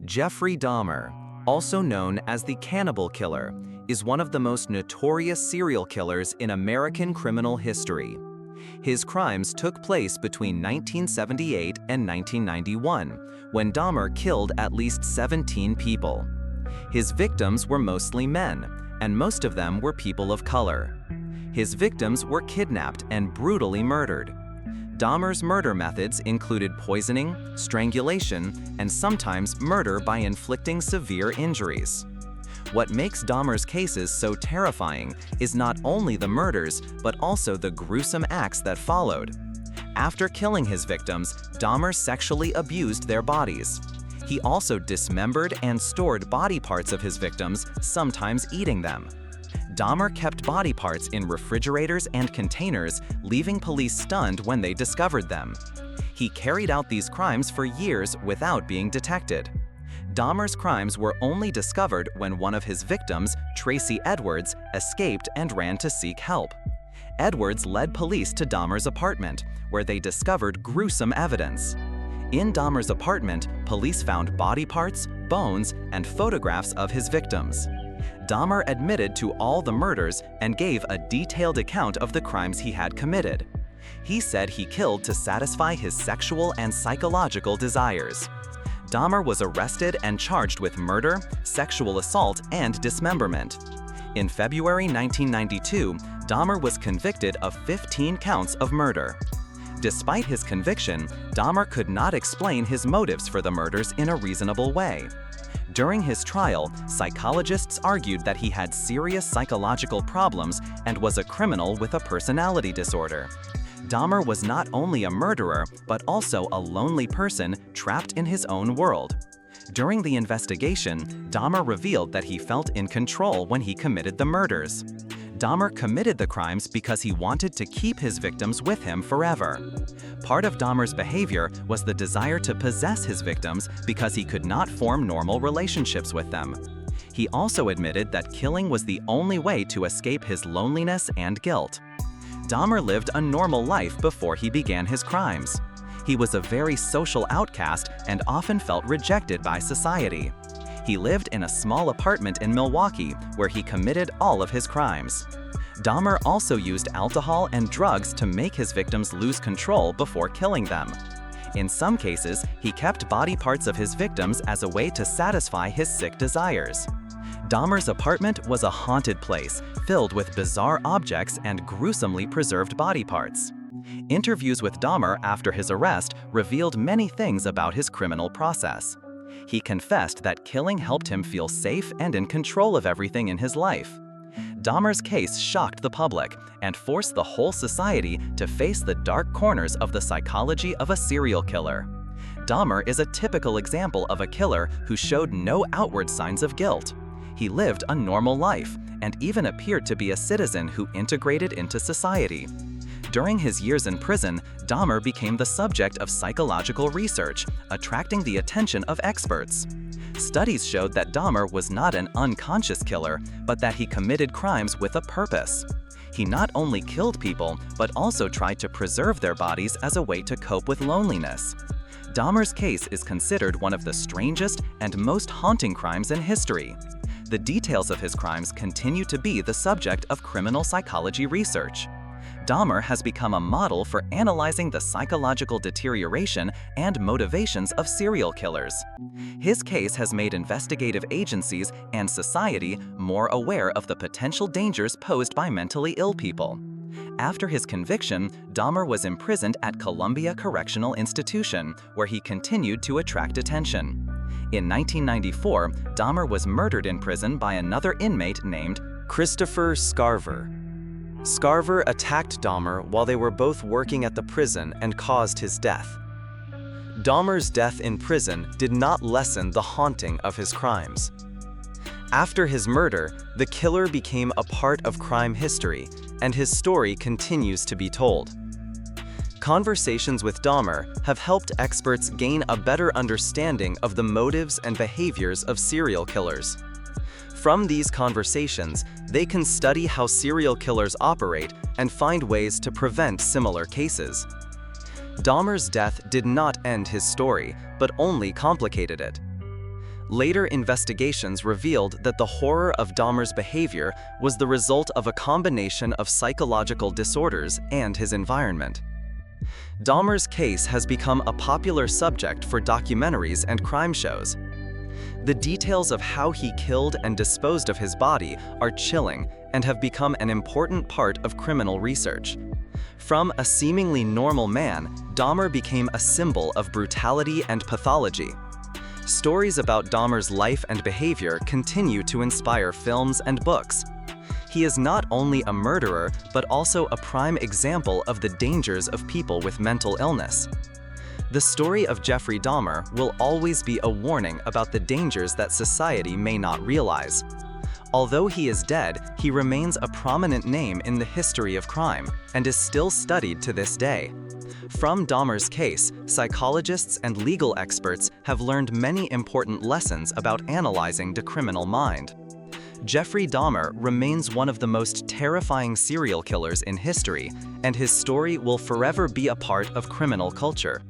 Jeffrey Dahmer, also known as the Cannibal Killer, is one of the most notorious serial killers in American criminal history. His crimes took place between 1978 and 1991, when Dahmer killed at least 17 people. His victims were mostly men, and most of them were people of color. His victims were kidnapped and brutally murdered. Dahmer's murder methods included poisoning, strangulation, and sometimes murder by inflicting severe injuries. What makes Dahmer's cases so terrifying is not only the murders, but also the gruesome acts that followed. After killing his victims, Dahmer sexually abused their bodies. He also dismembered and stored body parts of his victims, sometimes eating them. Dahmer kept body parts in refrigerators and containers, leaving police stunned when they discovered them. He carried out these crimes for years without being detected. Dahmer's crimes were only discovered when one of his victims, Tracy Edwards, escaped and ran to seek help. Edwards led police to Dahmer's apartment, where they discovered gruesome evidence. In Dahmer's apartment, police found body parts, bones, and photographs of his victims. Dahmer admitted to all the murders and gave a detailed account of the crimes he had committed. He said he killed to satisfy his sexual and psychological desires. Dahmer was arrested and charged with murder, sexual assault, and dismemberment. In February 1992, Dahmer was convicted of 15 counts of murder. Despite his conviction, Dahmer could not explain his motives for the murders in a reasonable way. During his trial, psychologists argued that he had serious psychological problems and was a criminal with a personality disorder. Dahmer was not only a murderer, but also a lonely person trapped in his own world. During the investigation, Dahmer revealed that he felt in control when he committed the murders. Dahmer committed the crimes because he wanted to keep his victims with him forever. Part of Dahmer's behavior was the desire to possess his victims because he could not form normal relationships with them. He also admitted that killing was the only way to escape his loneliness and guilt. Dahmer lived a normal life before he began his crimes. He was a very social outcast and often felt rejected by society. He lived in a small apartment in Milwaukee where he committed all of his crimes. Dahmer also used alcohol and drugs to make his victims lose control before killing them. In some cases, he kept body parts of his victims as a way to satisfy his sick desires. Dahmer's apartment was a haunted place, filled with bizarre objects and gruesomely preserved body parts. Interviews with Dahmer after his arrest revealed many things about his criminal process. He confessed that killing helped him feel safe and in control of everything in his life. Dahmer's case shocked the public and forced the whole society to face the dark corners of the psychology of a serial killer. Dahmer is a typical example of a killer who showed no outward signs of guilt. He lived a normal life and even appeared to be a citizen who integrated into society. During his years in prison, Dahmer became the subject of psychological research, attracting the attention of experts. Studies showed that Dahmer was not an unconscious killer, but that he committed crimes with a purpose. He not only killed people, but also tried to preserve their bodies as a way to cope with loneliness. Dahmer's case is considered one of the strangest and most haunting crimes in history. The details of his crimes continue to be the subject of criminal psychology research. Dahmer has become a model for analyzing the psychological deterioration and motivations of serial killers. His case has made investigative agencies and society more aware of the potential dangers posed by mentally ill people. After his conviction, Dahmer was imprisoned at Columbia Correctional Institution, where he continued to attract attention. In 1994, Dahmer was murdered in prison by another inmate named Christopher Scarver. Scarver attacked Dahmer while they were both working at the prison and caused his death. Dahmer's death in prison did not lessen the haunting of his crimes. After his murder, the killer became a part of crime history, and his story continues to be told. Conversations with Dahmer have helped experts gain a better understanding of the motives and behaviors of serial killers. From these conversations, they can study how serial killers operate and find ways to prevent similar cases. Dahmer's death did not end his story, but only complicated it. Later investigations revealed that the horror of Dahmer's behavior was the result of a combination of psychological disorders and his environment. Dahmer's case has become a popular subject for documentaries and crime shows. The details of how he killed and disposed of his body are chilling and have become an important part of criminal research. From a seemingly normal man, Dahmer became a symbol of brutality and pathology. Stories about Dahmer's life and behavior continue to inspire films and books. He is not only a murderer, but also a prime example of the dangers of people with mental illness. The story of Jeffrey Dahmer will always be a warning about the dangers that society may not realize. Although he is dead, he remains a prominent name in the history of crime and is still studied to this day. From Dahmer's case, psychologists and legal experts have learned many important lessons about analyzing the criminal mind. Jeffrey Dahmer remains one of the most terrifying serial killers in history, and his story will forever be a part of criminal culture.